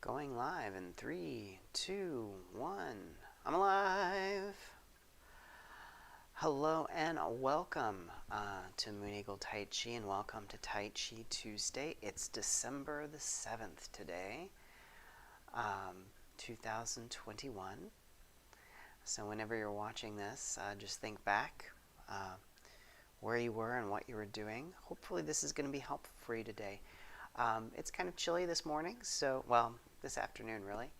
Going live in 3, 2, 1. I'm alive. Hello and welcome to Moon Eagle Tai Chi, and welcome to Tai Chi Tuesday. It's December the 7th today, 2021. So whenever you're watching this, just think back where you were and what you were doing. Hopefully this is going to be helpful for you today. It's kind of chilly this morning, so, well, this afternoon really.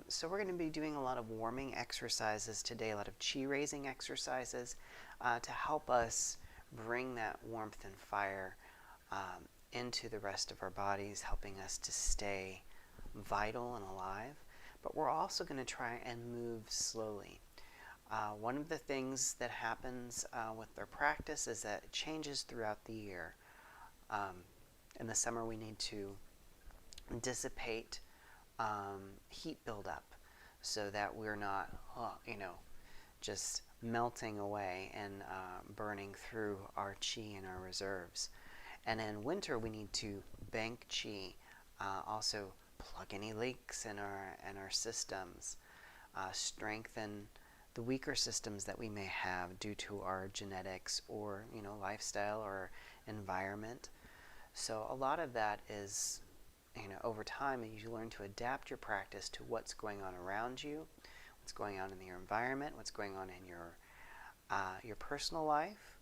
So we're going to be doing a lot of warming exercises today, a lot of chi raising exercises to help us bring that warmth and fire into the rest of our bodies, helping us to stay vital and alive. But we're also going to try and move slowly. One of the things that happens with our practice is that it changes throughout the year. In the summer we need to dissipate heat buildup so that we're not, just melting away and burning through our chi and our reserves. And in winter we need to bank chi, also plug any leaks in our systems, strengthen the weaker systems that we may have due to our genetics or lifestyle or environment. So a lot of that is, over time, you learn to adapt your practice to what's going on around you, what's going on in your environment, what's going on in your personal life,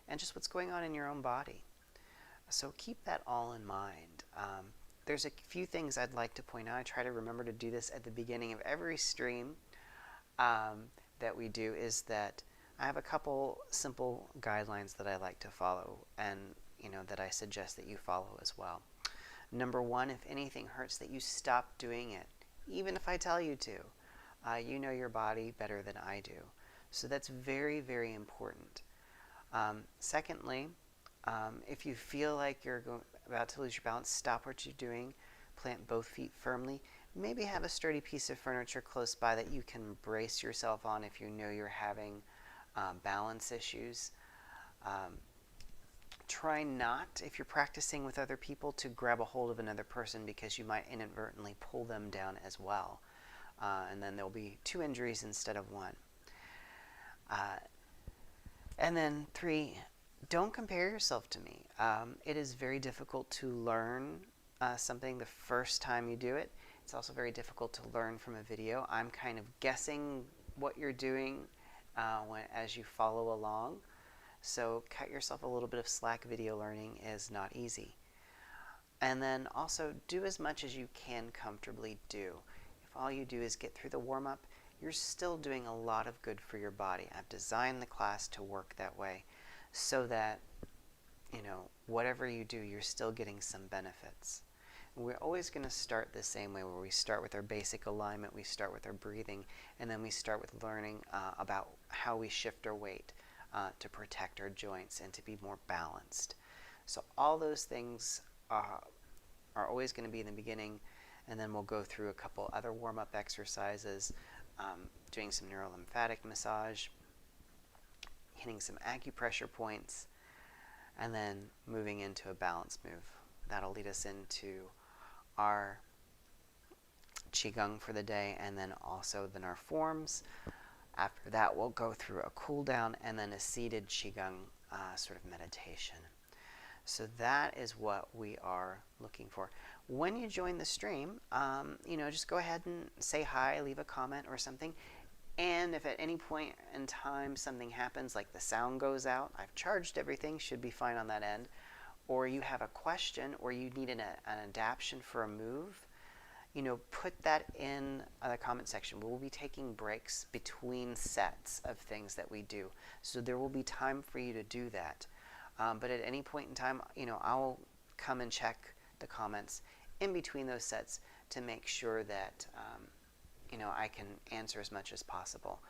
and just what's going on in your own body. So keep that all in mind. There's a few things I'd like to point out. I try to remember to do this at the beginning of every stream that we do, is that I have a couple simple guidelines that I like to follow, and that I suggest that you follow as well. Number one, if anything hurts, that you stop doing it, even if I tell you to. You know your body better than I do. So that's very, very important. Secondly, if you feel like you're about to lose your balance, stop what you're doing. Plant both feet firmly. Maybe have a sturdy piece of furniture close by that you can brace yourself on if you know you're having balance issues. Try not, if you're practicing with other people, to grab a hold of another person, because you might inadvertently pull them down as well. And then there'll be 2 injuries instead of 1. And then 3, don't compare yourself to me. It is very difficult to learn something the first time you do it. It's also very difficult to learn from a video. I'm kind of guessing what you're doing as you follow along. So cut yourself a little bit of slack. Video learning is not easy. And then also do as much as you can comfortably do. If all you do is get through the warm-up, you're still doing a lot of good for your body. I've designed the class to work that way so that, whatever you do, you're still getting some benefits. And we're always going to start the same way, where we start with our basic alignment, we start with our breathing, and then we start with learning about how we shift our weight to protect our joints and to be more balanced. So all those things are always going to be in the beginning, and then we'll go through a couple other warm-up exercises, doing some neurolymphatic massage, hitting some acupressure points, and then moving into a balance move. That'll lead us into our Qigong for the day, and then also our forms. After that, we'll go through a cool down and then a seated Qigong sort of meditation. So that is what we are looking for. When you join the stream, just go ahead and say hi, leave a comment or something. And if at any point in time something happens, like the sound goes out, I've charged everything, should be fine on that end, or you have a question or you need an adaptation for a move, put that in the comment section. We'll be taking breaks between sets of things that we do. So there will be time for you to do that. But at any point in time, I'll come and check the comments in between those sets to make sure that, I can answer as much as possible.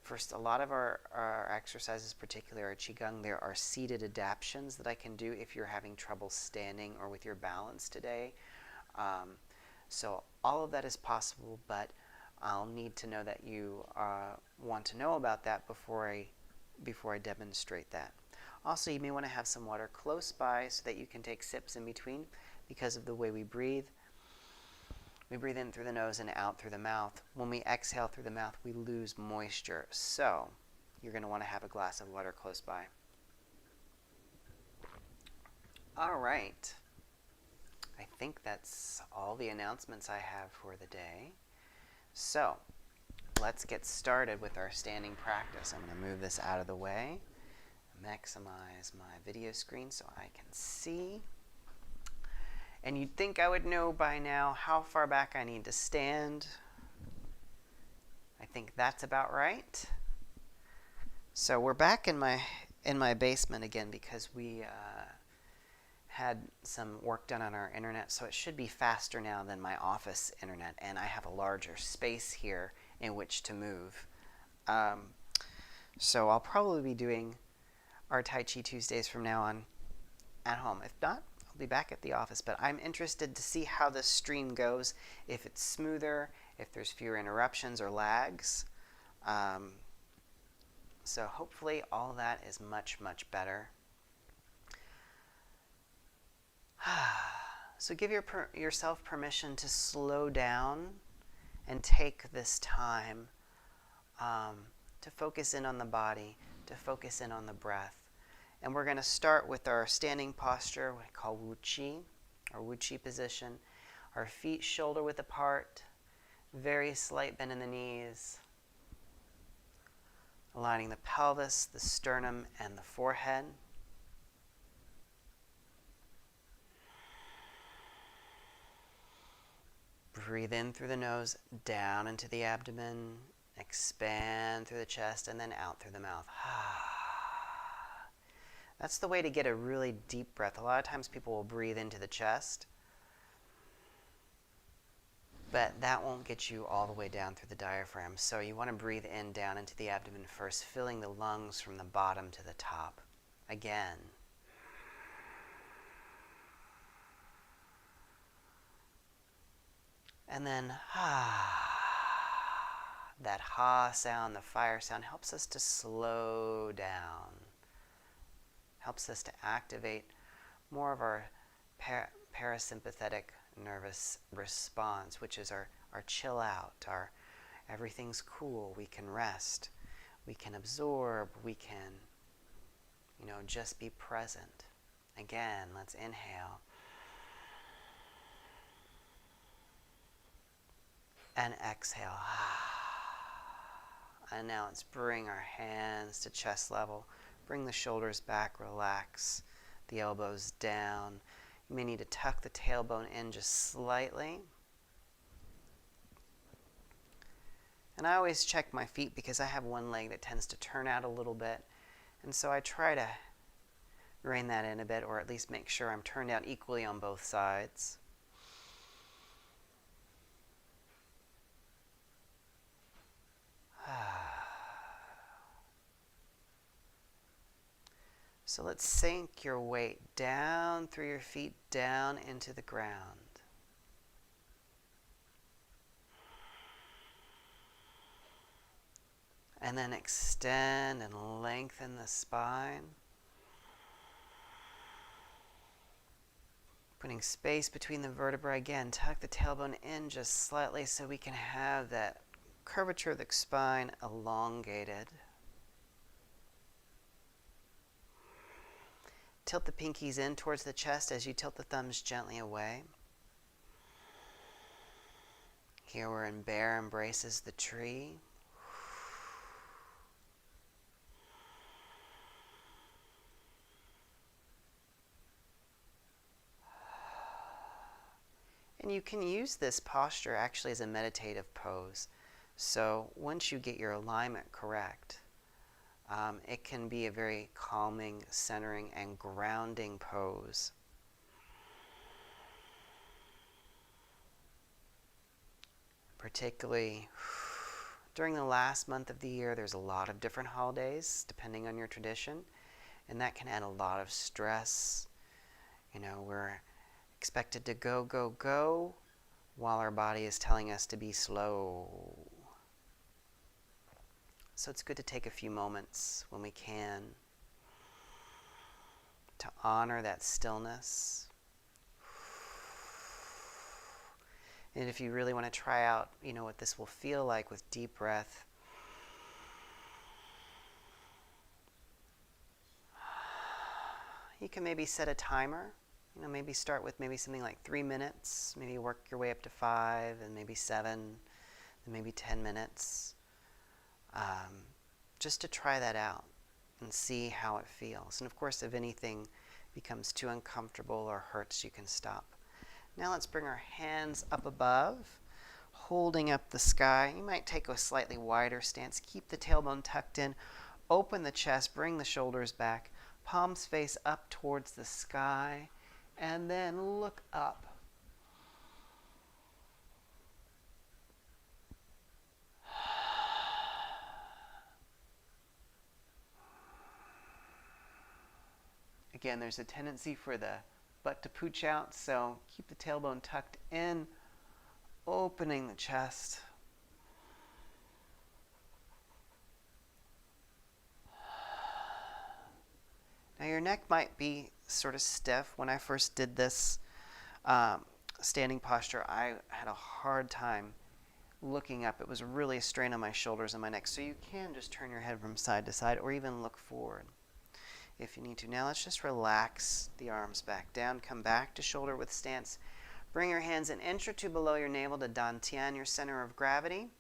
First, a lot of our exercises, particularly our Qigong, there are seated adaptations that I can do if you're having trouble standing or with your balance today. So all of that is possible, but I'll need to know that you want to know about that before I demonstrate that. Also, you may want to have some water close by so that you can take sips in between, because of the way we breathe. We breathe in through the nose and out through the mouth. When we exhale through the mouth, we lose moisture. So you're going to want to have a glass of water close by. All right. I think that's all the announcements I have for the day. So let's get started with our standing practice. I'm going to move this out of the way, maximize my video screen so I can see. And you'd think I would know by now how far back I need to stand. I think that's about right. So we're back in my basement again because we had some work done on our internet, so it should be faster now than my office internet, and I have a larger space here in which to move. So I'll probably be doing our Tai Chi Tuesdays from now on at home. If not, I'll be back at the office, but I'm interested to see how this stream goes, if it's smoother, if there's fewer interruptions or lags. So hopefully all that is much, much better. So give yourself permission to slow down and take this time to focus in on the body, to focus in on the breath. And we're going to start with our standing posture, what we call Wu Qi, or Wu Qi position. Our feet shoulder width apart, very slight bend in the knees, aligning the pelvis, the sternum, and the forehead. Breathe in through the nose, down into the abdomen, expand through the chest, and then out through the mouth. That's the way to get a really deep breath. A lot of times people will breathe into the chest, but that won't get you all the way down through the diaphragm. So you want to breathe in down into the abdomen first, filling the lungs from the bottom to the top. Again. And then, that ha sound, the fire sound, helps us to slow down. Helps us to activate more of our parasympathetic nervous response, which is our chill out, our everything's cool, we can rest, we can absorb, we can, just be present. Again, let's inhale. And exhale. And now let's bring our hands to chest level. Bring the shoulders back, relax the elbows down. You may need to tuck the tailbone in just slightly. And I always check my feet because I have one leg that tends to turn out a little bit. And so I try to rein that in a bit, or at least make sure I'm turned out equally on both sides. So let's sink your weight down through your feet, down into the ground. And then extend and lengthen the spine. Putting space between the vertebrae again. Tuck the tailbone in just slightly so we can have that curvature of the spine elongated. Tilt the pinkies in towards the chest as you tilt the thumbs gently away. Here we're in bear embraces the tree. And you can use this posture actually as a meditative pose. So once you get your alignment correct, it can be a very calming, centering, and grounding pose. Particularly during the last month of the year, there's a lot of different holidays, depending on your tradition, and that can add a lot of stress. We're expected to go, go, go, while our body is telling us to be slow. So it's good to take a few moments when we can to honor that stillness. And if you really want to try out, what this will feel like with deep breath, you can maybe set a timer. Maybe start with maybe something like 3 minutes, maybe work your way up to 5, and maybe 7, and maybe 10 minutes, just to try that out and see how it feels. And of course, if anything becomes too uncomfortable or hurts, you can stop. Now let's bring our hands up above, holding up the sky. You might take a slightly wider stance. Keep the tailbone tucked in. Open the chest, bring the shoulders back. Palms face up towards the sky. And then look up. Again, there's a tendency for the butt to pooch out, so keep the tailbone tucked in, opening the chest. Now your neck might be sort of stiff. When I first did this standing posture, I had a hard time looking up. It was really a strain on my shoulders and my neck. So you can just turn your head from side to side or even look forward if you need to. Now let's just relax the arms back down. Come back to shoulder width stance. Bring your hands an inch or two below your navel to Dantian, your center of gravity.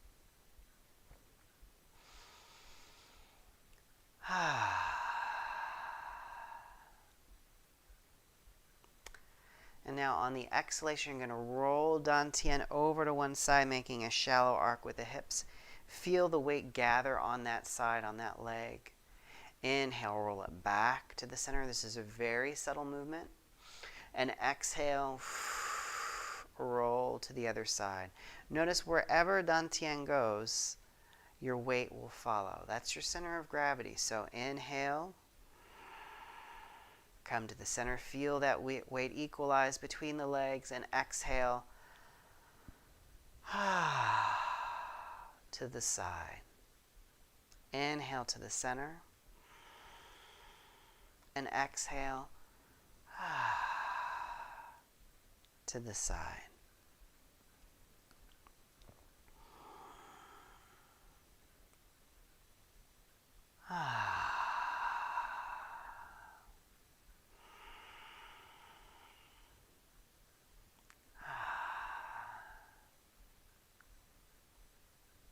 And now on the exhalation, you're going to roll Dantian over to one side, making a shallow arc with the hips. Feel the weight gather on that side, on that leg. Inhale, roll it back to the center. This is a very subtle movement. And exhale, roll to the other side. Notice wherever Dantian goes, your weight will follow. That's your center of gravity. So inhale. Come to the center, feel that weight equalize between the legs, and exhale to the side. Inhale to the center, and exhale to the side.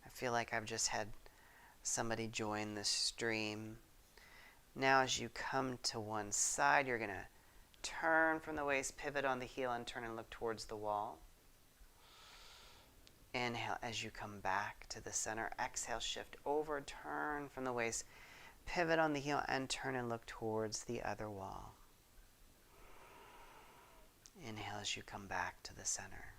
I feel like I've just had somebody join the stream. Now as you come to one side, you're going to turn from the waist, pivot on the heel, and turn and look towards the wall. Inhale as you come back to the center. Exhale, shift over, turn from the waist, pivot on the heel, and turn and look towards the other wall. Inhale as you come back to the center.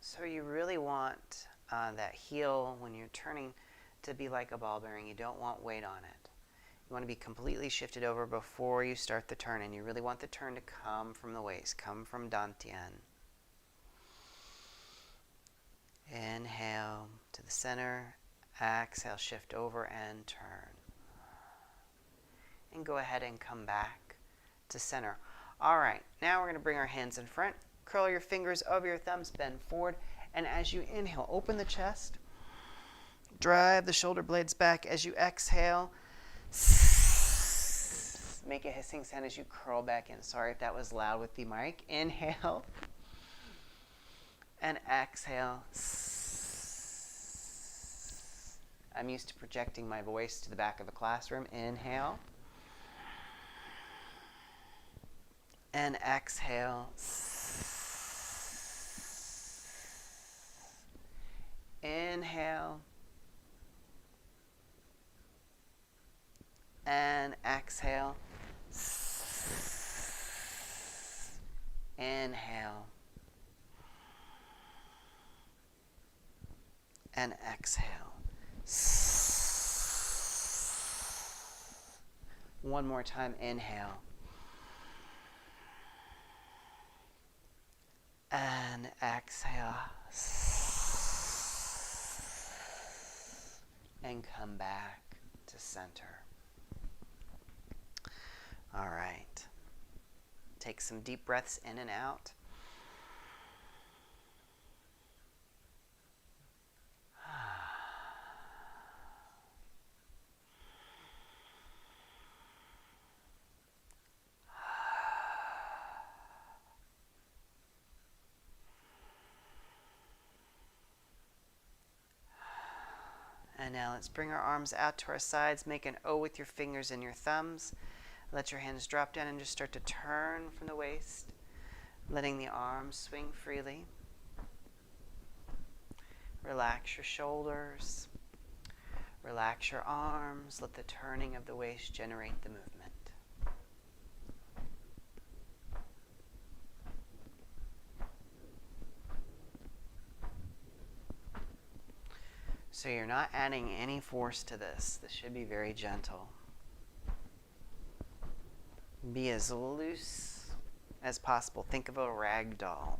So you really want that heel, when you're turning, to be like a ball bearing. You don't want weight on it. You want to be completely shifted over before you start the turn, and you really want the turn to come from the waist, come from Dantian. Inhale to the center, exhale, shift over and turn. And go ahead and come back to center. All right, now we're going to bring our hands in front. Curl your fingers over your thumbs, bend forward, and as you inhale, open the chest. Drive the shoulder blades back. As you exhale, make a hissing sound as you curl back in. Sorry if that was loud with the mic. Inhale and exhale. I'm used to projecting my voice to the back of a classroom. Inhale and exhale. Inhale and exhale. Inhale and exhale. One more time, inhale. And exhale. And come back to center. All right. Take some deep breaths in and out. And now let's bring our arms out to our sides. Make an O with your fingers and your thumbs. Let your hands drop down and just start to turn from the waist, letting the arms swing freely. Relax your shoulders. Relax your arms. Let the turning of the waist generate the movement. So you're not adding any force to this. This should be very gentle. Be as loose as possible. Think of a rag doll.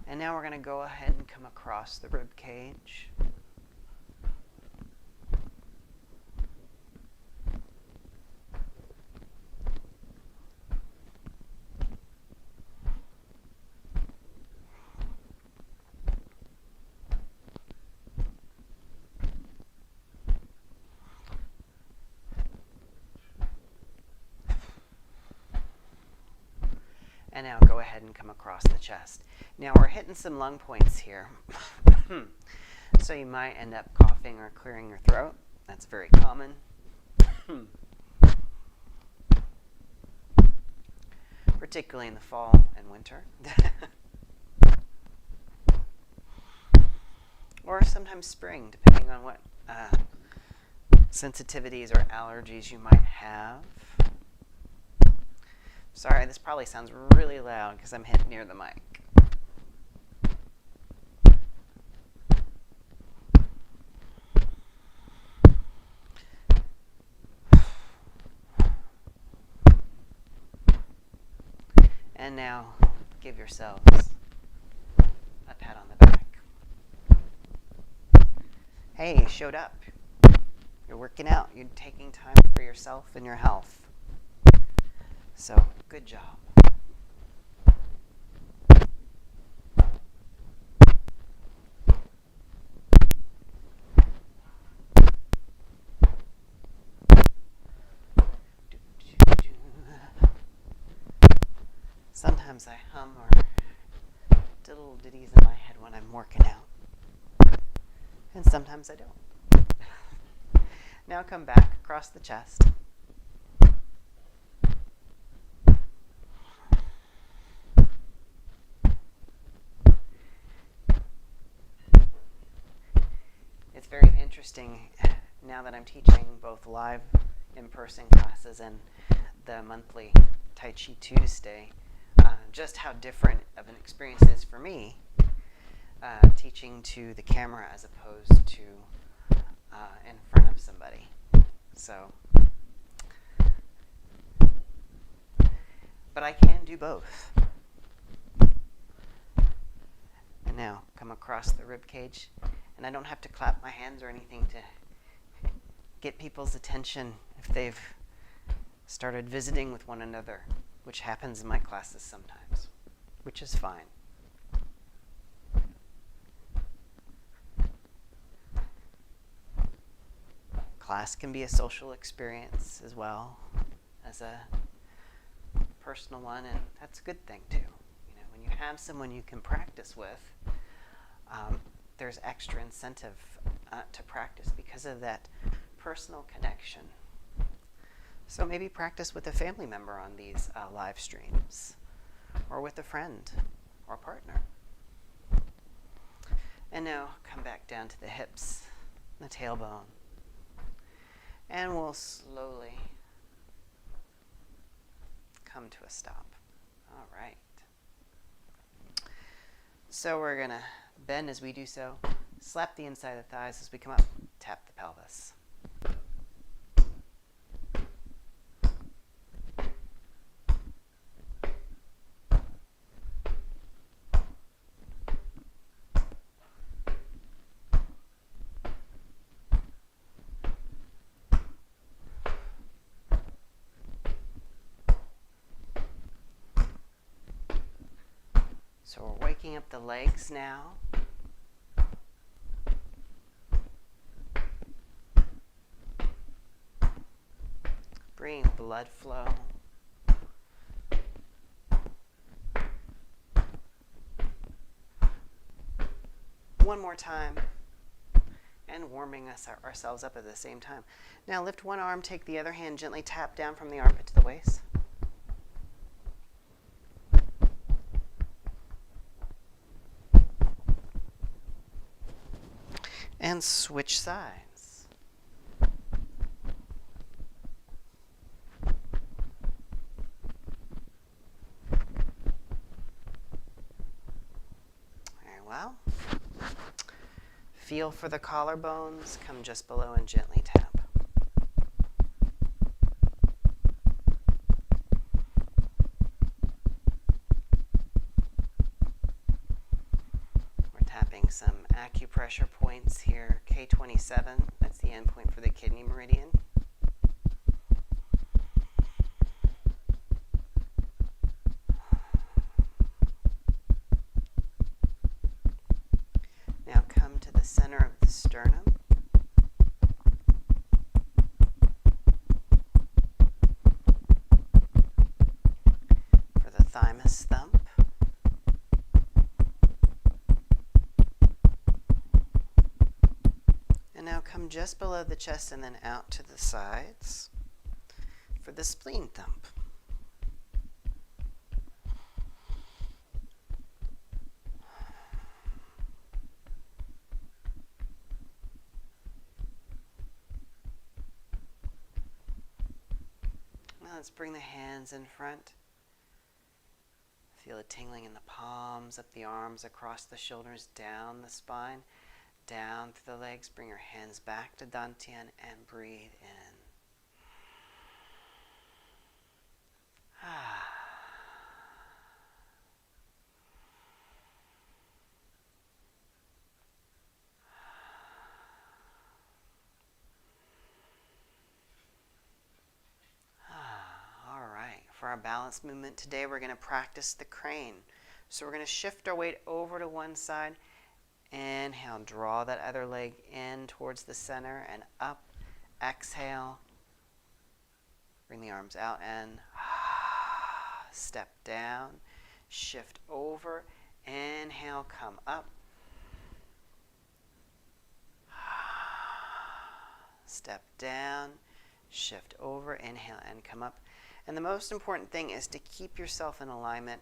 And now we're going to go ahead and come across the rib cage. And now go ahead and come across the chest. Now we're hitting some lung points here. So you might end up coughing or clearing your throat. That's very common. Particularly in the fall and winter. Or sometimes spring, depending on what sensitivities or allergies you might have. Sorry, this probably sounds really loud because I'm hit near the mic. And now, give yourselves a pat on the back. Hey, you showed up. You're working out. You're taking time for yourself and your health. So, good job. Sometimes I hum or diddle ditties in my head when I'm working out. And sometimes I don't. Now come back across the chest. It's very interesting now that I'm teaching both live in-person classes and the monthly Tai Chi Tuesday, just how different of an experience it is for me teaching to the camera as opposed to in front of somebody. So, but I can do both. And now come across the rib cage, and I don't have to clap my hands or anything to get people's attention if they've started visiting with one another, which happens in my classes sometimes, which is fine. Class can be a social experience as well as a personal one, and that's a good thing too. You know, when you have someone you can practice with, there's extra incentive to practice because of that personal connection. So maybe practice with a family member on these live streams, or with a friend or partner. And now come back down to the hips, the tailbone. And we'll slowly come to a stop. All right. So we're going to bend as we do so. Slap the inside of the thighs as we come up. Tap the pelvis. So we're waking up the legs now. Bringing blood flow. One more time. And warming ourselves up at the same time. Now lift one arm, take the other hand, gently tap down from the armpit to the waist. And switch sides. Very well. Feel for the collarbones. Come just below and gently tap. Some acupressure points here. K27, that's the end point for the kidney meridian. Now come to the center of the sternum. For the thymus thump. Now come just below the chest and then out to the sides for the spleen thump. Now let's bring the hands in front. Feel a tingling in the palms, up the arms, across the shoulders, down the spine. Down through the legs, bring your hands back to Dantian and breathe in. All right, for our balance movement today, we're going to practice the crane. So we're going to shift our weight over to one side. Inhale, draw that other leg in towards the center and up. Exhale. Bring the arms out and step down. Shift over. Inhale, come up. Step down. Shift over. Inhale and come up. And the most important thing is to keep yourself in alignment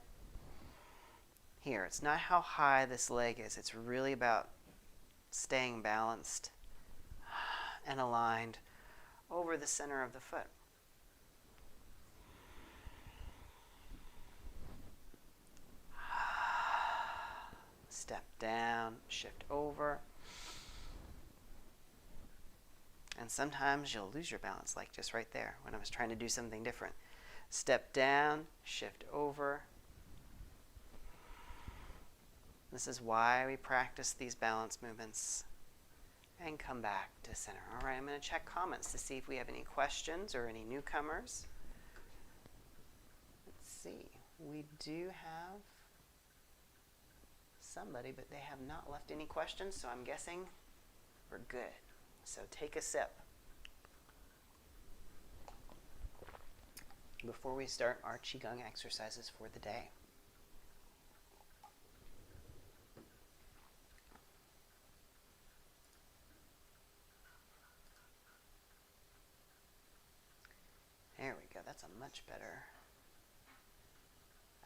here. It's not how high this leg is. It's really about staying balanced and aligned over the center of the foot. Step down, shift over. And sometimes you'll lose your balance, like just right there when I was trying to do something different. Step down, shift over. This is why we practice these balance movements. And come back to center. All right, I'm going to check comments to see if we have any questions or any newcomers. Let's see. We do have somebody, but they have not left any questions, so I'm guessing we're good. So take a sip before we start our Qigong exercises for the day. There we go. That's a much better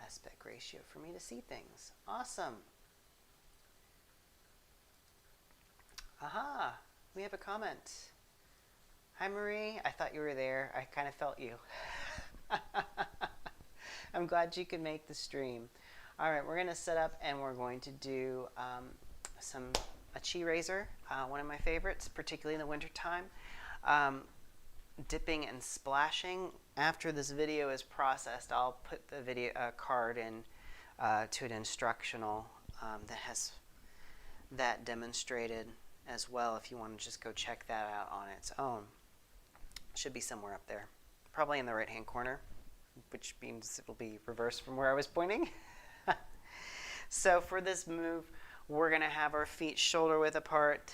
aspect ratio for me to see things. Awesome. Aha, we have a comment. Hi, Marie. I thought you were there. I kind of felt you. I'm glad you could make the stream. All right, we're going to set up and we're going to do some a chi razor, one of my favorites, particularly in the wintertime. Dipping and splashing. After this video is processed, I'll put the video card in to an instructional that has that demonstrated as well, if you want to just go check that out on its own. It should be somewhere up there, probably in the right hand corner, which means it'll be reversed from where I was pointing. So for this move, we're going to have our feet shoulder width apart,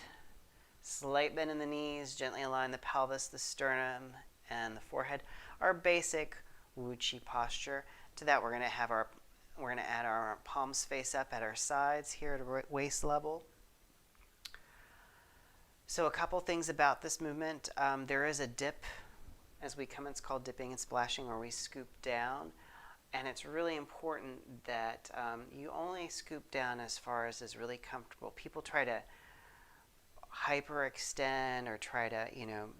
slight bend in the knees, gently align the pelvis, the sternum, and the forehead. Our basic Wu Chi posture. To that, we're going to add our palms face up at our sides here at waist level. So a couple things about this movement. There is a dip as we come. It's called dipping and splashing, where we scoop down. And it's really important that you only scoop down as far as is really comfortable. People try to hyperextend or try to,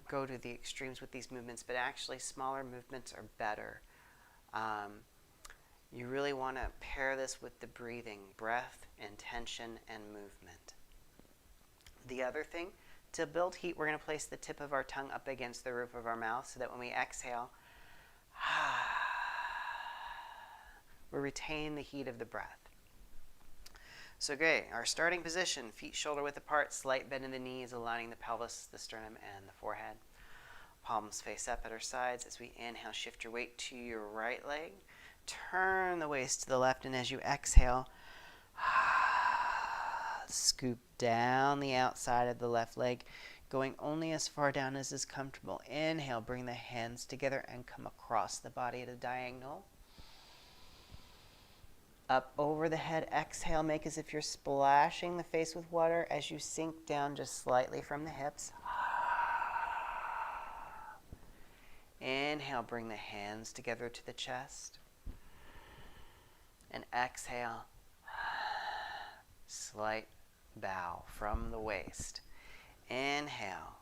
go to the extremes with these movements, but actually smaller movements are better. You really want to pair this with the breathing, breath, intention, and movement. The other thing, to build heat, we're going to place the tip of our tongue up against the roof of our mouth so that when we exhale, we retain the heat of the breath. So great, our starting position, feet shoulder width apart, slight bend in the knees, aligning the pelvis, the sternum, and the forehead. Palms face up at our sides. As we inhale, shift your weight to your right leg. Turn the waist to the left, and as you exhale, scoop down the outside of the left leg, going only as far down as is comfortable. Inhale, bring the hands together and come across the body at a diagonal. Up over the head, exhale, make as if you're splashing the face with water as you sink down just slightly from the hips. Inhale, bring the hands together to the chest. And exhale, slight bow from the waist. Inhale,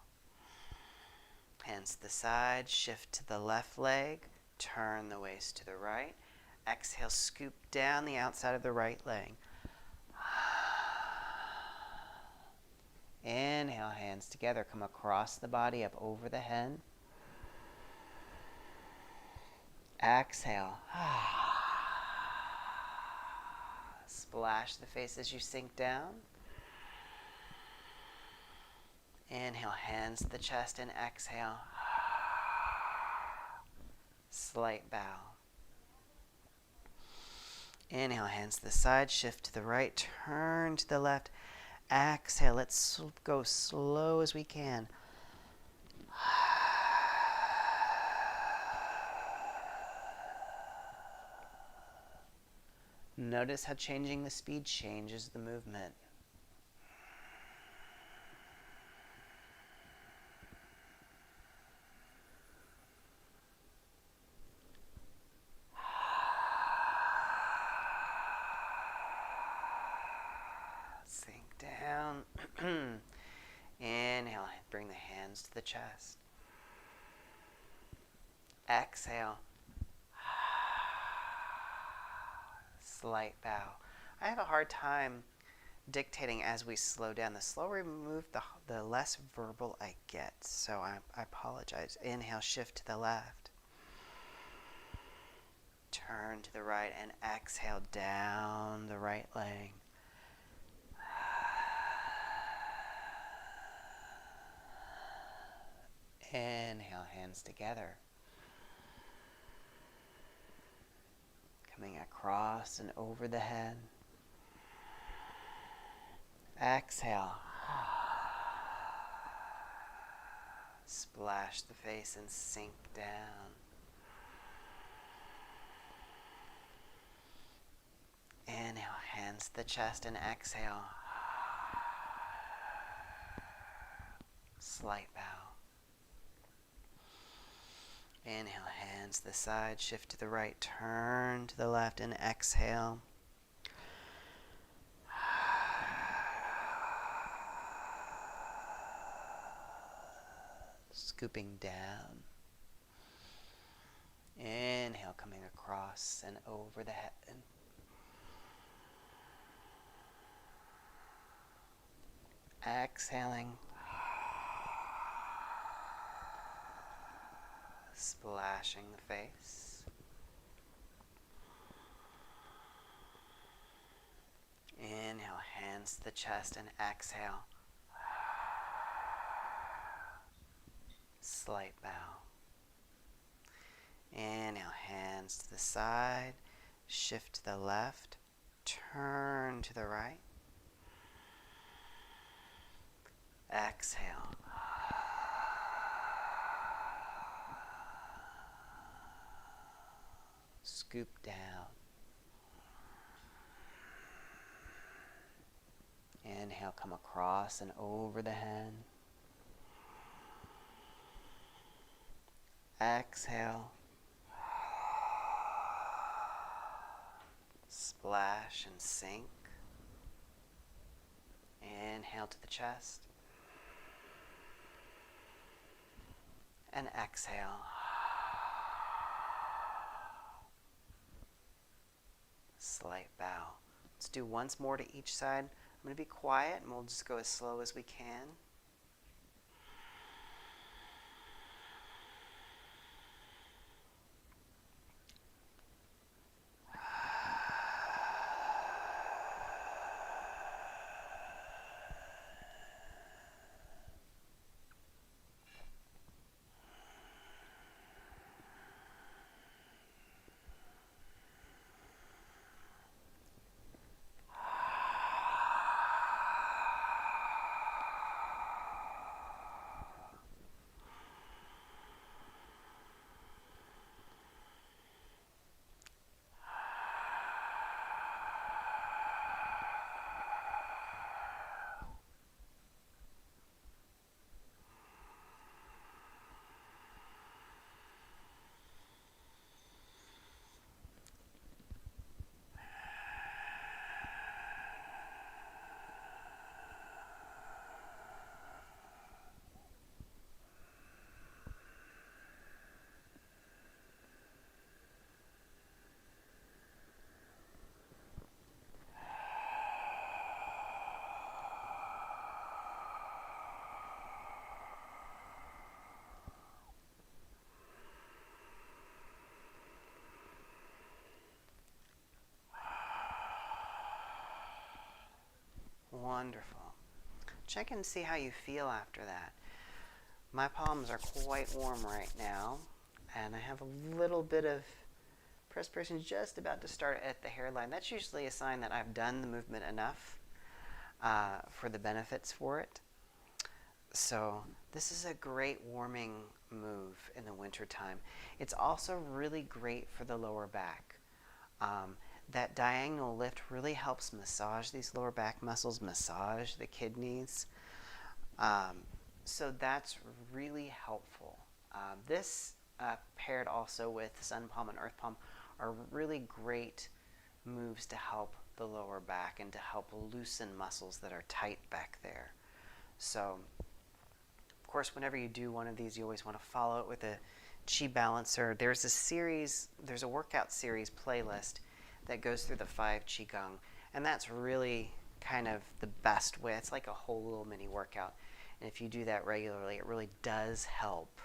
hands to the side, shift to the left leg, turn the waist to the right. Exhale, scoop down the outside of the right leg. Inhale, hands together, come across the body up over the head. Exhale. Splash the face as you sink down. Inhale, hands to the chest, and exhale. Slight bow. Inhale, hands to the side, shift to the right, turn to the left. Exhale, let's go slow as we can. Notice how changing the speed changes the movement. Sink down. Inhale, bring the hands to the chest. Exhale. Slight bow. I have a hard time dictating as we slow down. The slower we move, the less verbal I get. So I apologize. Inhale, shift to the left. Turn to the right and exhale down the right leg. Inhale, hands together. Coming across and over the head. Exhale. Splash the face and sink down. Inhale, hands to the chest, and exhale. Slight bow. Inhale, hands to the side, shift to the right, turn to the left, and exhale. Scooping down. Inhale, coming across and over the head. Exhaling. Splashing the face. Inhale, hands to the chest, and exhale. Slight bow. Inhale, hands to the side, shift to the left, turn to the right. Exhale. Scoop down. Inhale, come across and over the hand. Exhale. Splash and sink. Inhale to the chest. And exhale. Slight bow. Let's do once more to each side. I'm going to be quiet and we'll just go as slow as we can. Wonderful. Check and see how you feel after that. My palms are quite warm right now, and I have a little bit of perspiration just about to start at the hairline. That's usually a sign that I've done the movement enough for the benefits for it. So this is a great warming move in the wintertime. It's also really great for the lower back. That diagonal lift really helps massage these lower back muscles, massage the kidneys. So that's really helpful. This paired also with sun palm and earth palm are really great moves to help the lower back and to help loosen muscles that are tight back there. So, of course, whenever you do one of these, you always want to follow it with a Chi Balancer. There's a workout series playlist that goes through the 5 Qigong, and that's really kind of the best way. It's like a whole little mini workout, and if you do that regularly, it really does help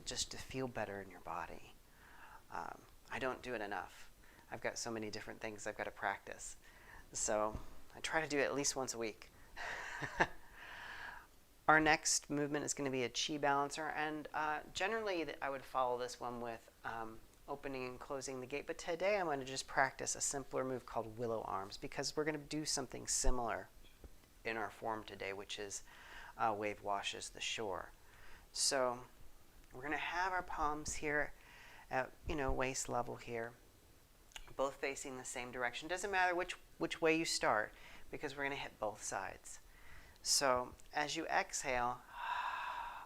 just to feel better in your body. I don't do it enough. I've got so many different things I've got to practice, so I try to do it at least once a week. Our next movement is going to be a Chi Balancer, and generally I would follow this one with opening and closing the gate, but today I'm going to just practice a simpler move called Willow Arms, because we're going to do something similar in our form today, which is wave washes the shore. So we're going to have our palms here at waist level here, both facing the same direction. Doesn't matter which way you start, because we're going to hit both sides. So as you exhale,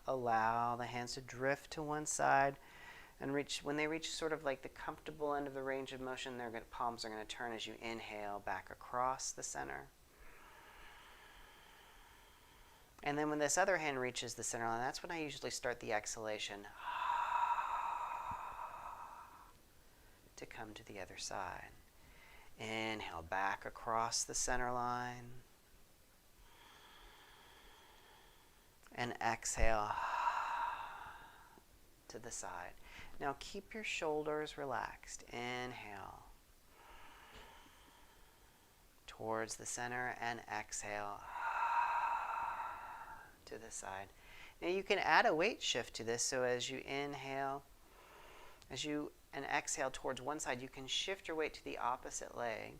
allow the hands to drift to one side, and when they reach sort of like the comfortable end of the range of motion, palms are going to turn as you inhale back across the center. And then when this other hand reaches the center line, that's when I usually start the exhalation to come to the other side. Inhale back across the center line. and exhale to the side. Now keep your shoulders relaxed. Inhale towards the center and exhale to the side. Now you can add a weight shift to this, so as you inhale, and exhale towards one side, you can shift your weight to the opposite leg.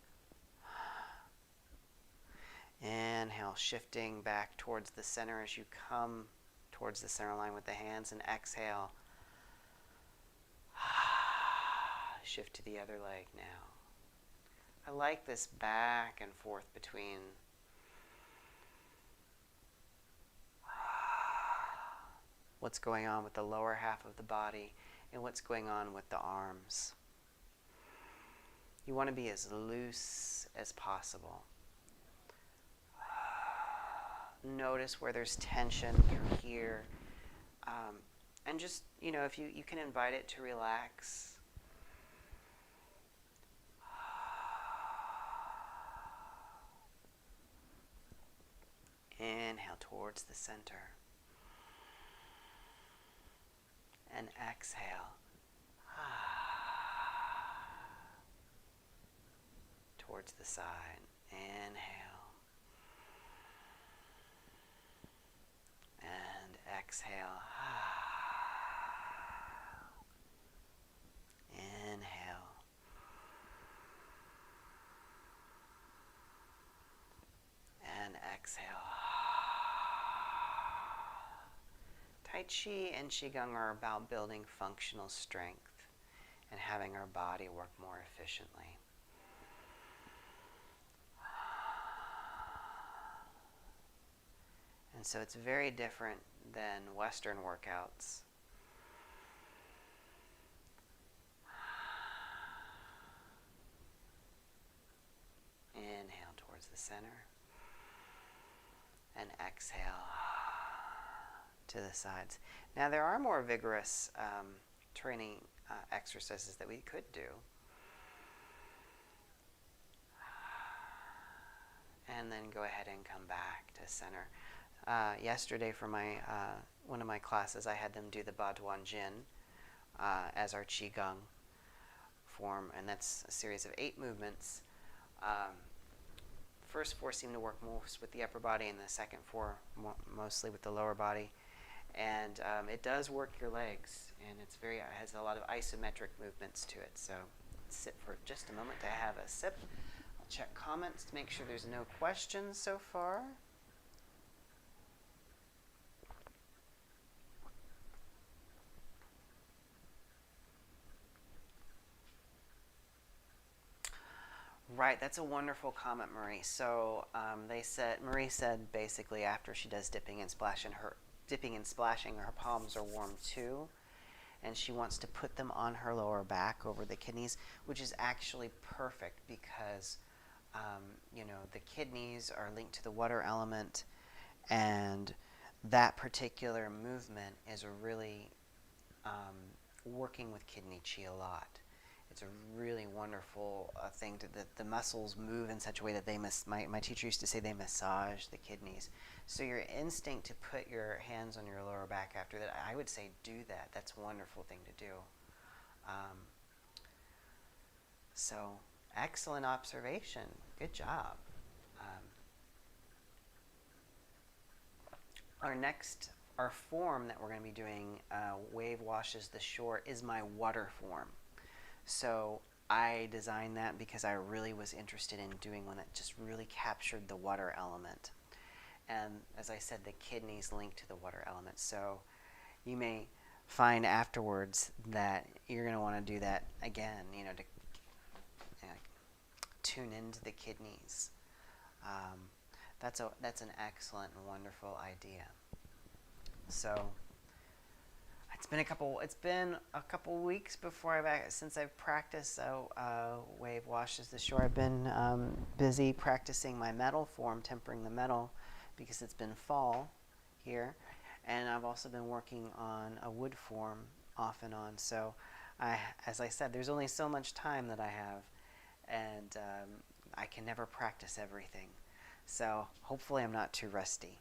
Inhale, shifting back towards the center as you come towards the center line with the hands, and exhale, shift to the other leg now. I like this back and forth between what's going on with the lower half of the body and what's going on with the arms. You want to be as loose as possible. Notice where there's tension through here. And just, if you can invite it to relax. Inhale towards the center. And exhale. Towards the side. Inhale. And exhale. Inhale. And exhale. Tai Chi and Qigong are about building functional strength and having our body work more efficiently. And so it's very different than Western workouts. Inhale towards the center and exhale to the sides. Now there are more vigorous training exercises that we could do. And then go ahead and come back to center. Yesterday for my one of my classes, I had them do the Baduan Jin as our Qigong form, and that's a series of 8 movements. First 4 seem to work most with the upper body, and the second 4 mostly with the lower body. And it does work your legs, and it has a lot of isometric movements to it. So let's sit for just a moment to have a sip. I'll check comments to make sure there's no questions so far. Right, that's a wonderful comment, Marie. So Marie said basically after she does dipping and splashing, her palms are warm too, and she wants to put them on her lower back over the kidneys, which is actually perfect because the kidneys are linked to the water element, and that particular movement is really working with kidney chi a lot. It's a really wonderful thing that the muscles move in such a way that my teacher used to say they massage the kidneys. So your instinct to put your hands on your lower back after that, I would say do that. That's a wonderful thing to do. So excellent observation. Good job. Our form that we're going to be doing, Wave Washes the Shore, is my water form. So I designed that because I really was interested in doing one that just really captured the water element. And as I said, the kidneys link to the water element. So you may find afterwards that you're going to want to do that again, to tune into the kidneys. That's an excellent and wonderful idea. So it's been a couple weeks since I've practiced Wave Washes the Shore. I've been busy practicing my metal form, tempering the metal, because it's been fall here, and I've also been working on a wood form off and on. So as I said, there's only so much time that I have, and I can never practice everything. So hopefully I'm not too rusty.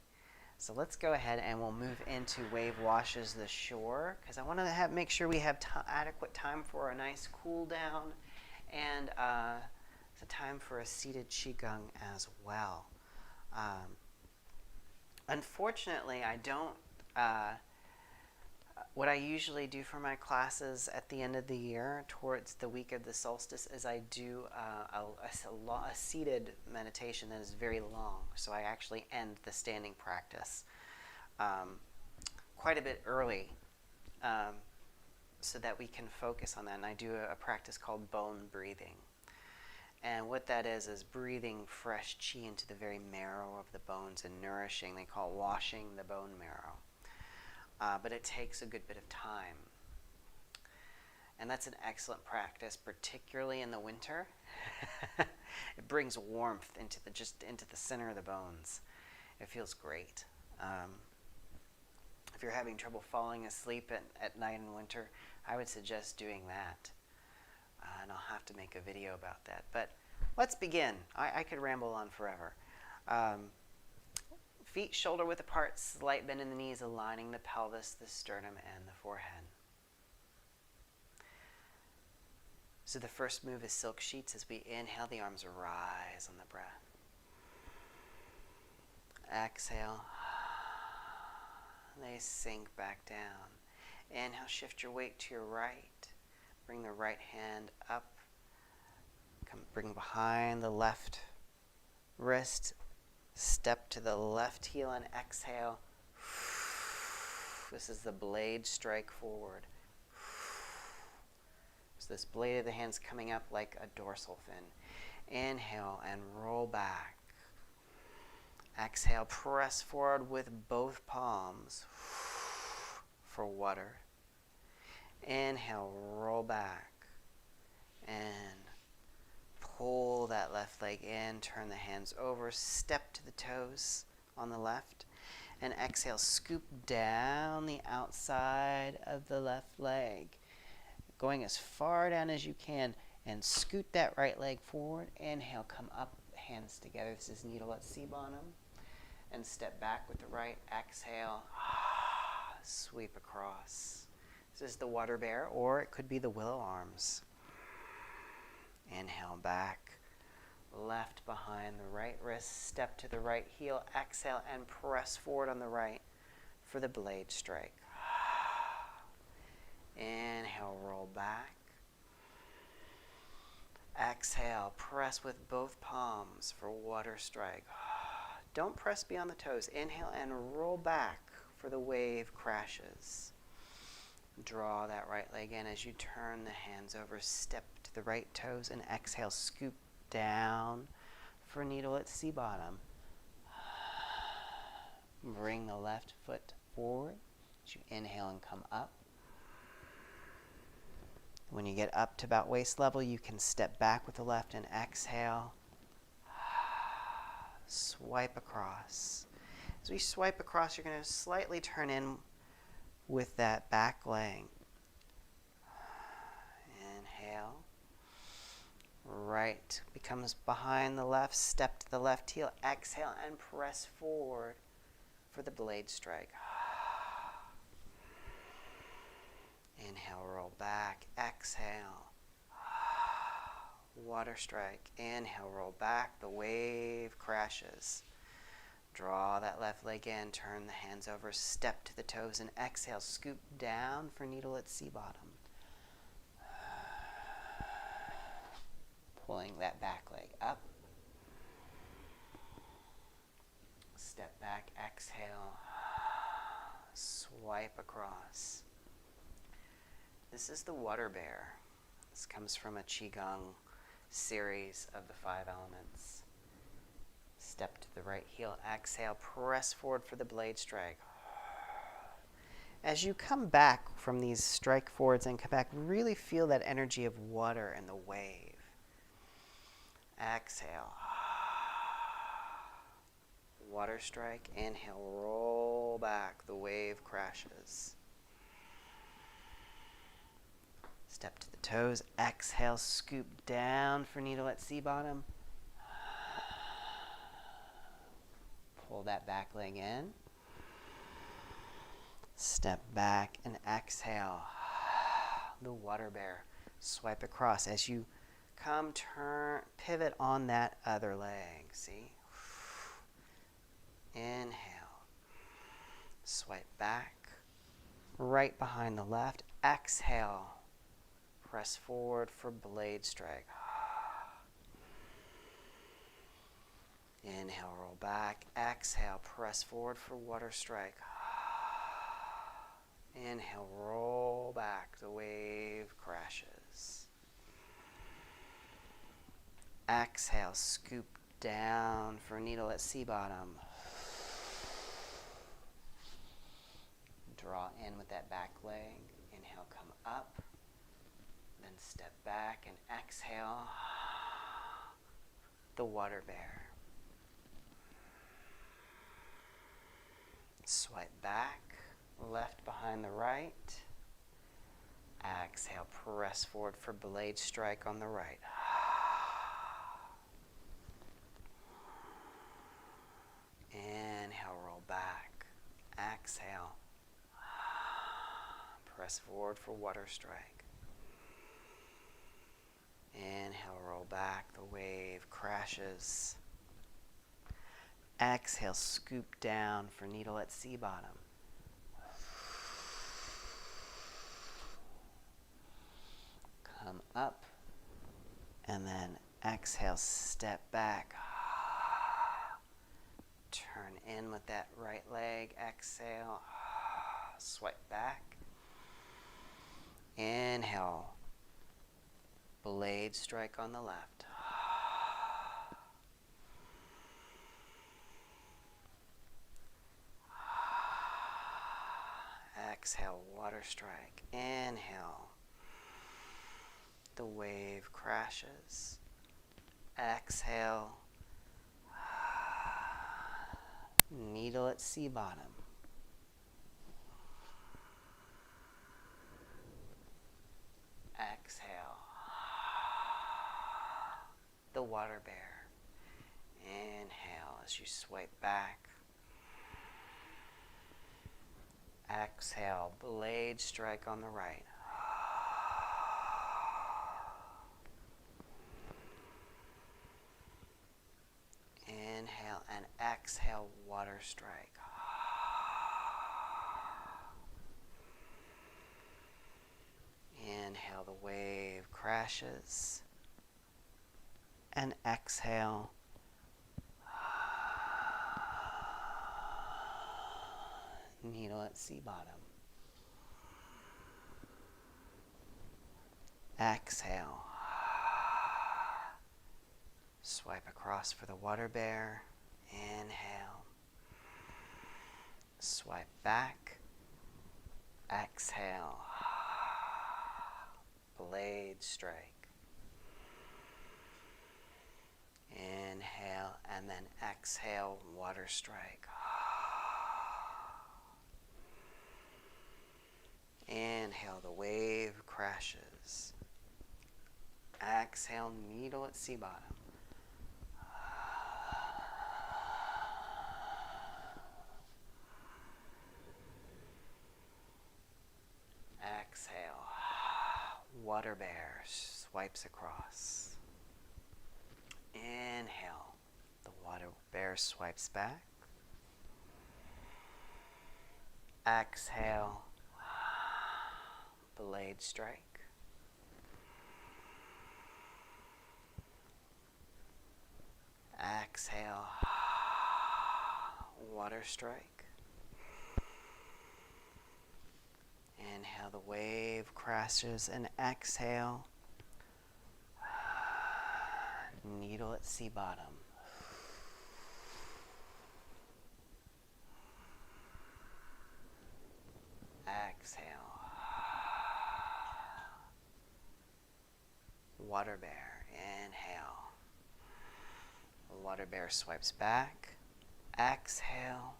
So let's go ahead and we'll move into wave washes the shore, because I want to make sure we have adequate time for a nice cool down, and it's a time for a seated Qigong as well. Unfortunately, I don't. What I usually do for my classes at the end of the year, towards the week of the solstice, is I do a seated meditation that is very long. So I actually end the standing practice quite a bit early, so that we can focus on that. And I do a practice called bone breathing. And what that is breathing fresh qi into the very marrow of the bones and nourishing. They call it washing the bone marrow. But it takes a good bit of time. And that's an excellent practice, particularly in the winter. It brings warmth into the center of the bones. It feels great. If you're having trouble falling asleep at night in winter, I would suggest doing that. And I'll have to make a video about that. But let's begin. I could ramble on forever. Feet shoulder width apart, slight bend in the knees, aligning the pelvis, the sternum, and the forehead. So the first move is silk sheets. As we inhale, the arms rise on the breath. Exhale. They sink back down. Inhale, shift your weight to your right. Bring the right hand up. Bring behind the left wrist. Step to the left heel and exhale. This is the blade strike forward. So this blade of the hand's coming up like a dorsal fin. Inhale and roll back. Exhale, press forward with both palms for water. Inhale, roll back. And pull that left leg in, turn the hands over, step to the toes on the left, and exhale, scoop down the outside of the left leg, going as far down as you can, and scoot that right leg forward. Inhale, come up, hands together. This is needle at C-bottom, and step back with the right. Exhale, sweep across. This is the water bear, or it could be the willow arms. Inhale back, left behind the right wrist, step to the right heel, exhale and press forward on the right for the blade strike. Inhale, roll back. Exhale, press with both palms for water strike. Don't press beyond the toes. Inhale and roll back for the wave crashes. Draw that right leg in as you turn the hands over, step to the right toes, and exhale, scoop down for needle at C-bottom. Bring the left foot forward as you inhale and come up. When you get up to about waist level, you can step back with the left and exhale. Swipe across. As we swipe across, you're going to slightly turn in with that back leg. Inhale. Right becomes behind the left. Step to the left heel. Exhale and press forward for the blade strike. Inhale, roll back. Exhale. Water strike. Inhale, roll back. The wave crashes. Draw that left leg in, turn the hands over, step to the toes, and exhale, scoop down for needle at C-bottom. Pulling that back leg up. Step back, exhale, swipe across. This is the water bear. This comes from a Qigong series of the 5 elements. Step to the right heel, exhale, press forward for the blade strike. As you come back from these strike forwards and come back, really feel that energy of water and the wave. Exhale. Water strike, inhale, roll back, the wave crashes. Step to the toes, exhale, scoop down for needle at C-bottom. Pull that back leg in. Step back and exhale. The water bear. Swipe across. As you come, turn, pivot on that other leg. See? Inhale. Swipe back. Right behind the left. Exhale. Press forward for blade strike. Inhale, roll back. Exhale, press forward for water strike. Inhale, roll back. The wave crashes. Exhale, scoop down for needle at sea bottom. Draw in with that back leg. Inhale, come up. Then step back and exhale. The water bear. Swipe back, left behind the right. Exhale, press forward for blade strike on the right. Inhale, roll back. Exhale. Press forward for water strike. Inhale, roll back. The wave crashes. Exhale, scoop down for needle at sea bottom. Come up. And then exhale, step back. Turn in with that right leg. Exhale. Swipe back. Inhale. Blade strike on the left. Exhale, water strike. Inhale. The wave crashes. Exhale. Needle at sea bottom. Exhale. The water bear. Inhale as you swipe back. Exhale, blade strike on the right. Inhale and exhale, water strike. Inhale, the wave crashes. And exhale. Needle at sea bottom. Exhale. Swipe across for the water bear. Inhale. Swipe back. Exhale. Blade strike. Inhale and then exhale, water strike. Inhale, the wave crashes. Exhale, needle at sea bottom. Exhale, water bear swipes across. Inhale, the water bear swipes back. Exhale, blade strike. Exhale, water strike. Inhale, the wave crashes, and exhale, needle at sea bottom. Exhale. Water bear. Inhale. Water bear swipes back. Exhale.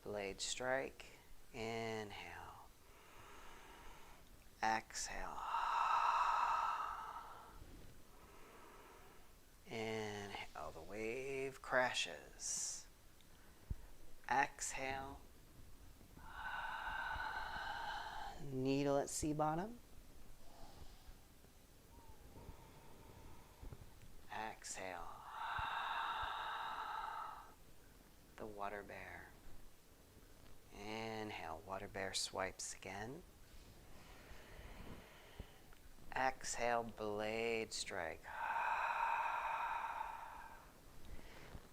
Blade strike. Inhale. Exhale. Inhale. The wave crashes. Exhale. Needle at sea bottom. Exhale. The water bear. Inhale, water bear swipes again. Exhale, blade strike.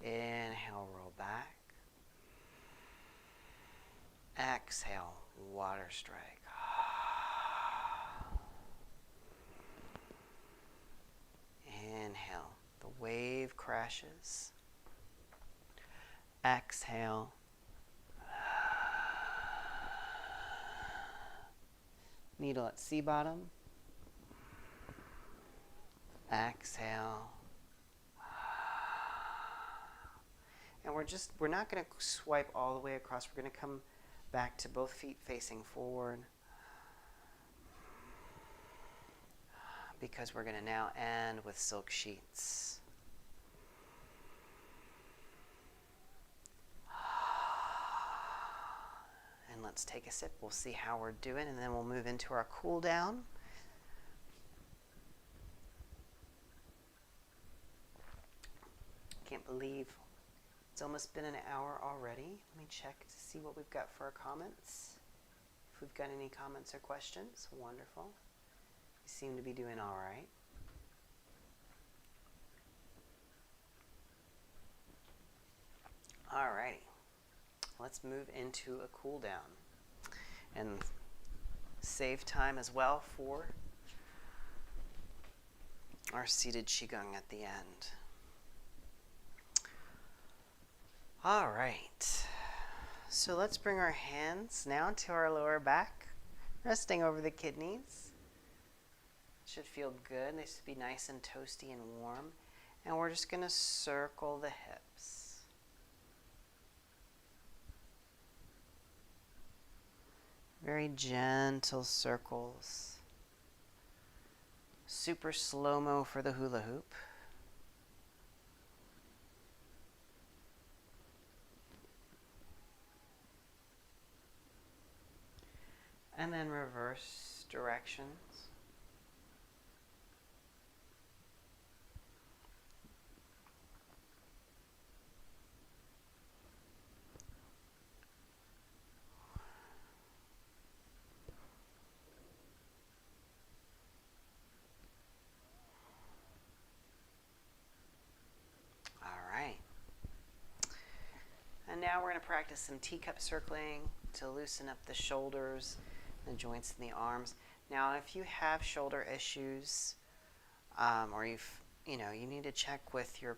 Inhale, roll back. Exhale, water strike. Inhale, the wave crashes. Exhale. Needle at sea bottom. Exhale. And we're not going to swipe all the way across. We're going to come back to both feet facing forward, because we're going to now end with silk sheets. And let's take a sip. We'll see how we're doing, and then we'll move into our cool down. Can't believe it's almost been an hour already. Let me check to see what we've got for our comments. If we've got any comments or questions, wonderful. We seem to be doing all right. All righty. Let's move into a cool down and save time as well for our seated Qigong at the end. All right, so let's bring our hands now to our lower back, resting over the kidneys. Should feel good. They should be nice and toasty and warm. And we're just going to circle the hips. Very gentle circles. Super slow-mo for the hula hoop. And then reverse directions. All right. And now we're going to practice some teacup circling to loosen up the shoulders, the joints in the arms. Now, if you have shoulder issues, or you need to check with your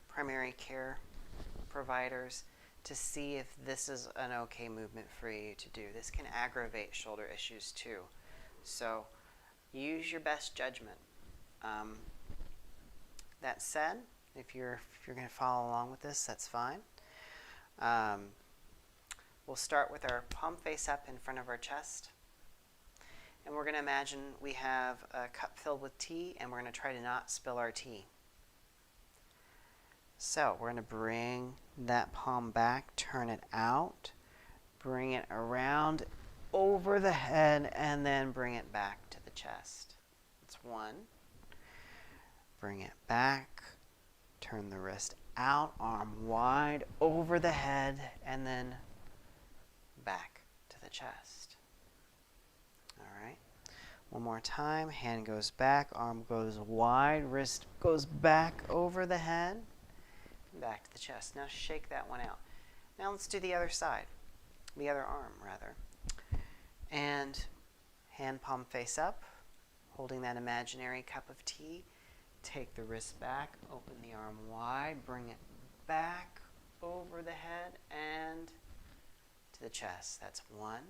primary care providers to see if this is an okay movement for you to do. This can aggravate shoulder issues too. So use your best judgment. That said, if you're going to follow along with this, that's fine. We'll start with our palm face up in front of our chest. And we're going to imagine we have a cup filled with tea, and we're going to try to not spill our tea. So we're going to bring that palm back, turn it out, bring it around over the head, and then bring it back to the chest. That's one. Bring it back, turn the wrist out, arm wide over the head, and then back to the chest. All right. One more time. Hand goes back, arm goes wide, wrist goes back over the head, back to the chest. Now shake that one out. Now let's do the other side, the other arm rather. And hand palm face up, holding that imaginary cup of tea. Take the wrist back, open the arm wide, bring it back over the head and to the chest. That's one.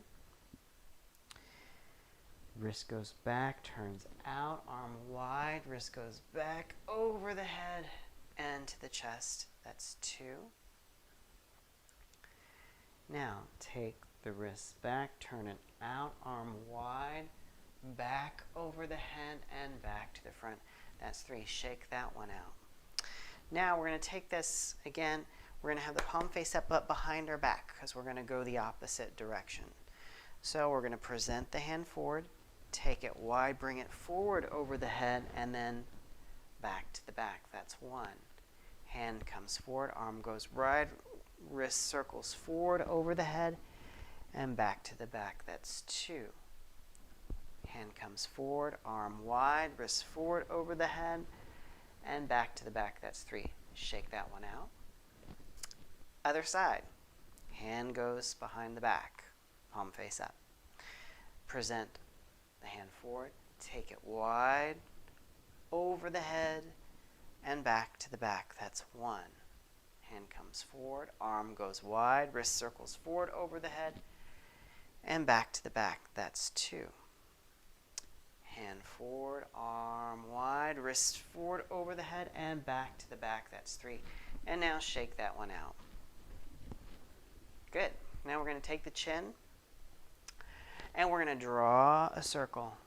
Wrist goes back, turns out, arm wide, wrist goes back over the head and to the chest. That's two. Now take the wrist back, turn it out, arm wide, back over the head and back to the front. That's three. Shake that one out. Now we're going to take this again. We're going to have the palm face up behind our back because we're going to go the opposite direction. So we're going to present the hand forward, take it wide, bring it forward over the head, and then back to the back. That's 1. Hand comes forward, arm goes wide, wrist circles forward over the head, and back to the back. That's 2. Hand comes forward, arm wide, wrist forward over the head, and back to the back. That's 3. Shake that one out. Other side. Hand goes behind the back, palm face up. Present the hand forward, take it wide, over the head, and back to the back. That's 1. Hand comes forward, arm goes wide, wrist circles forward over the head, and back to the back. That's 2. Hand forward, arm wide, wrist forward over the head, and back to the back. That's 3. And now shake that one out. Good. Now we're going to take the chin, and we're going to draw a circle.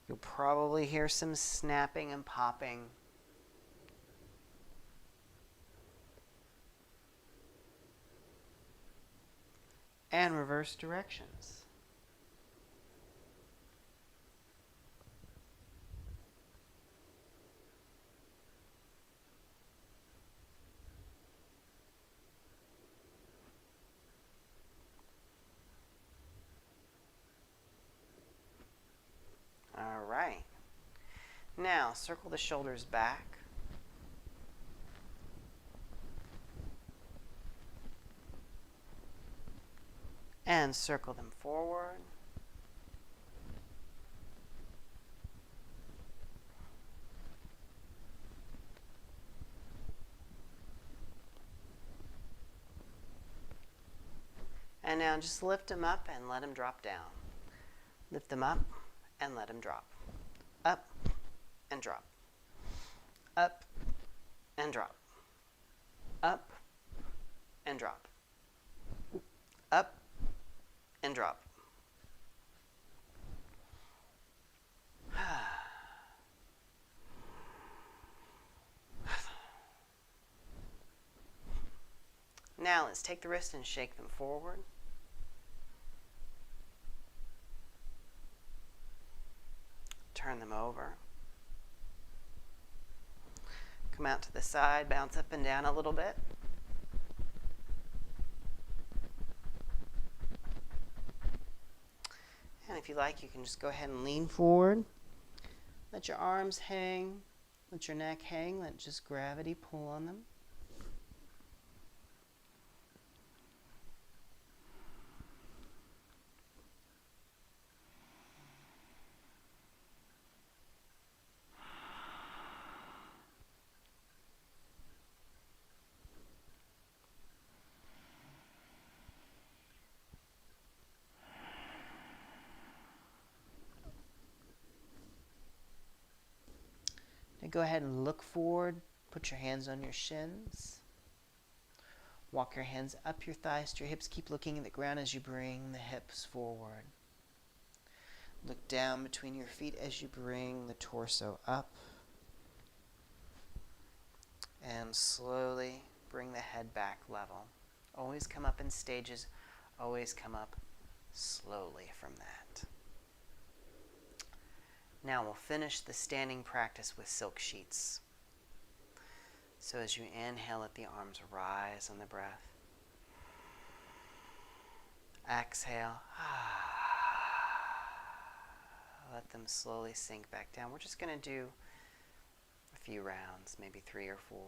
You'll probably hear some snapping and popping. And reverse directions. All right. Now, circle the shoulders back. And circle them forward. And now just lift them up and let them drop down. Lift them up and let them drop. Up and drop. Up and drop. Up and drop. Up and drop. Now let's take the wrist and shake them forward. Turn them over. Come out to the side, bounce up and down a little bit. And if you like, you can just go ahead and lean forward. Let your arms hang. Let your neck hang. Let just gravity pull on them. Now go ahead and look forward. Put your hands on your shins. Walk your hands up your thighs to your hips. Keep looking at the ground as you bring the hips forward. Look down between your feet as you bring the torso up. And slowly bring the head back level. Always come up in stages. Always come up slowly from that. Now we'll finish the standing practice with silk sheets. So as you inhale, let the arms rise on the breath. Exhale. Let them slowly sink back down. We're just going to do a few rounds, maybe 3 or 4.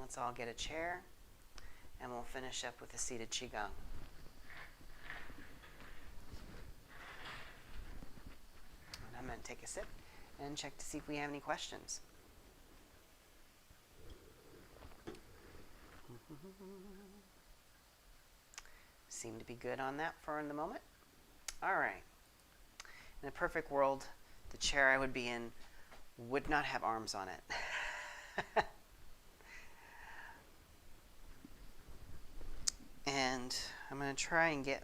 let's all get a chair, and we'll finish up with a seated Qigong. And I'm going to take a sip and check to see if we have any questions. Seem to be good on that for the moment. All right. In a perfect world, the chair I would be in would not have arms on it. And I'm going to try and get,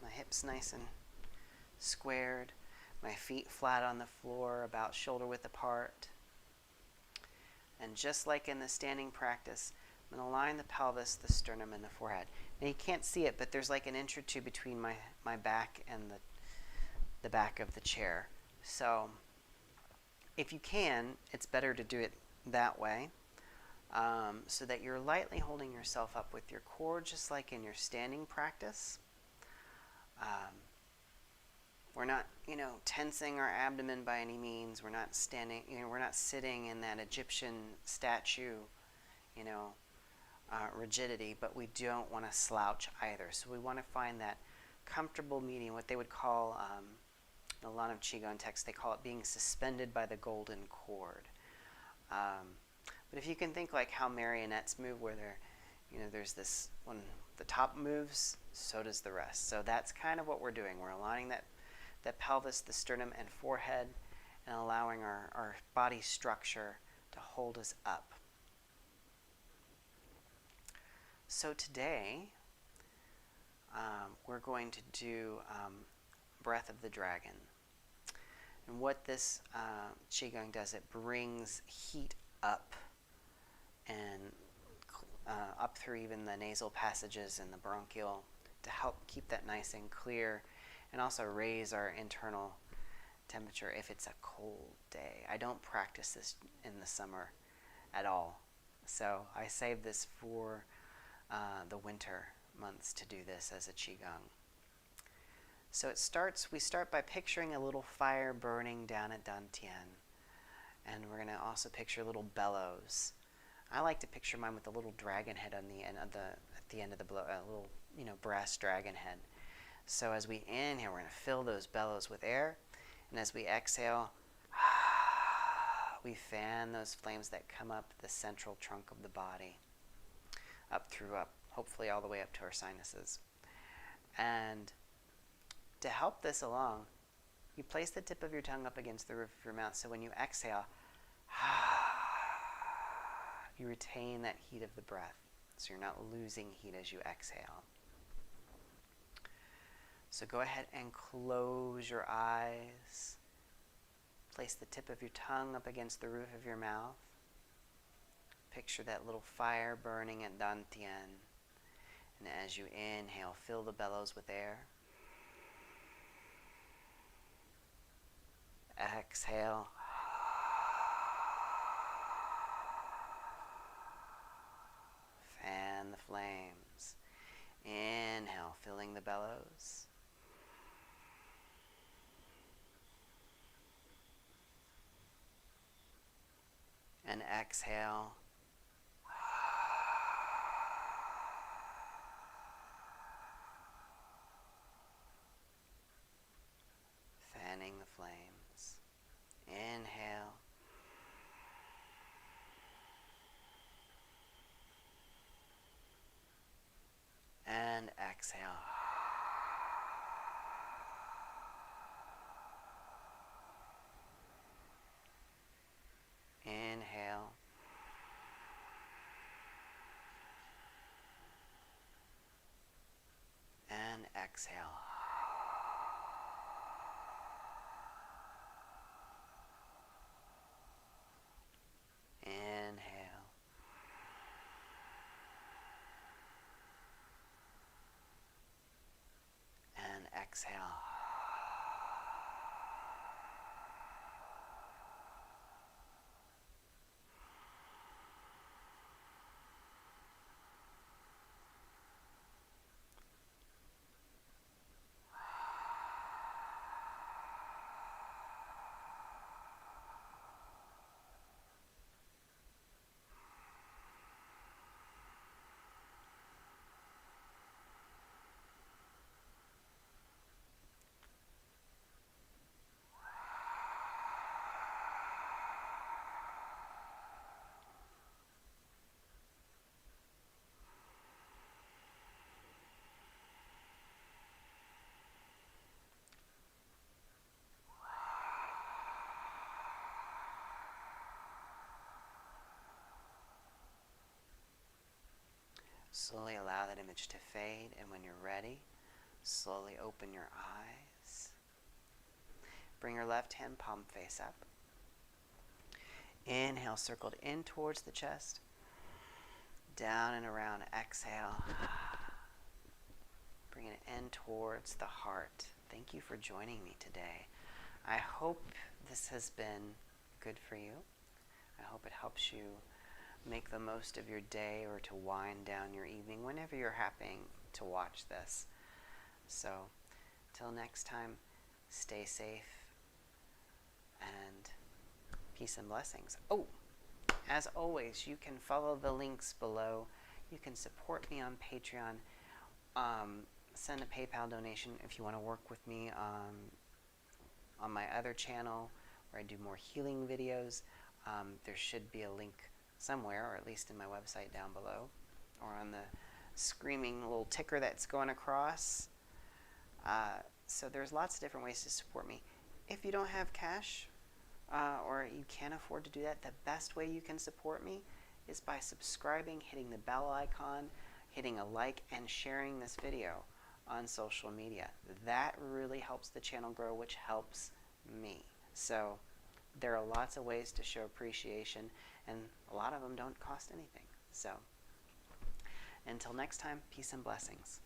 my hips nice and squared, my feet flat on the floor, about shoulder width apart. And just like in the standing practice, I'm going to line the pelvis, the sternum, and the forehead. Now you can't see it, but there's like an inch or two between my back and the back of the chair. So if you can, it's better to do it that way, so that you're lightly holding yourself up with your core, just like in your standing practice. We're not, tensing our abdomen by any means. We're not standing, we're not sitting in that Egyptian statue, rigidity, but we don't want to slouch either. So we want to find that comfortable medium, what they would call, in a lot of Qigong texts, they call it being suspended by the golden cord. But if you can think like how marionettes move, where there's this, when the top moves, so does the rest. So that's kind of what we're doing. We're aligning that pelvis, the sternum, and forehead, and allowing our body structure to hold us up. So today, we're going to do Breath of the Dragon. And what this Qigong does, it brings heat up and up through even the nasal passages and the bronchial to help keep that nice and clear, and also raise our internal temperature if it's a cold day. I don't practice this in the summer at all, so I save this for the winter months to do this as a Qigong. So we start by picturing a little fire burning down at Dantian, and we're going to also picture little bellows. I like to picture mine with a little dragon head on the end of the little brass dragon head. So as we inhale, we're going to fill those bellows with air, and as we exhale, we fan those flames that come up the central trunk of the body, up, hopefully all the way up to our sinuses. And to help this along, you place the tip of your tongue up against the roof of your mouth, so when you exhale, you retain that heat of the breath, so you're not losing heat as you exhale. So go ahead and close your eyes. Place the tip of your tongue up against the roof of your mouth. Picture that little fire burning at Dantian. And as you inhale, fill the bellows with air. Exhale. Fan the flames. Inhale, filling the bellows. And exhale. Fanning the flames. Inhale. And exhale. Inhale. And exhale. Inhale. And exhale. Slowly allow that image to fade, and when you're ready, slowly open your eyes. Bring your left hand palm face up. Inhale, circled in towards the chest. Down and around. Exhale. Bring it in towards the heart. Thank you for joining me today. I hope this has been good for you. I hope it helps you make the most of your day or to wind down your evening whenever you're happening to watch this. So, till next time, stay safe and peace and blessings. Oh, as always, you can follow the links below. You can support me on Patreon. Send a PayPal donation if you want to work with me on my other channel where I do more healing videos. There should be a link somewhere, or at least in my website down below, or on the screaming little ticker that's going across. So there's lots of different ways to support me. If you don't have cash, or you can't afford to do that, the best way you can support me is by subscribing, hitting the bell icon, hitting a like, and sharing this video on social media. That really helps the channel grow, which helps me. So there are lots of ways to show appreciation, and a lot of them don't cost anything. So until next time, peace and blessings.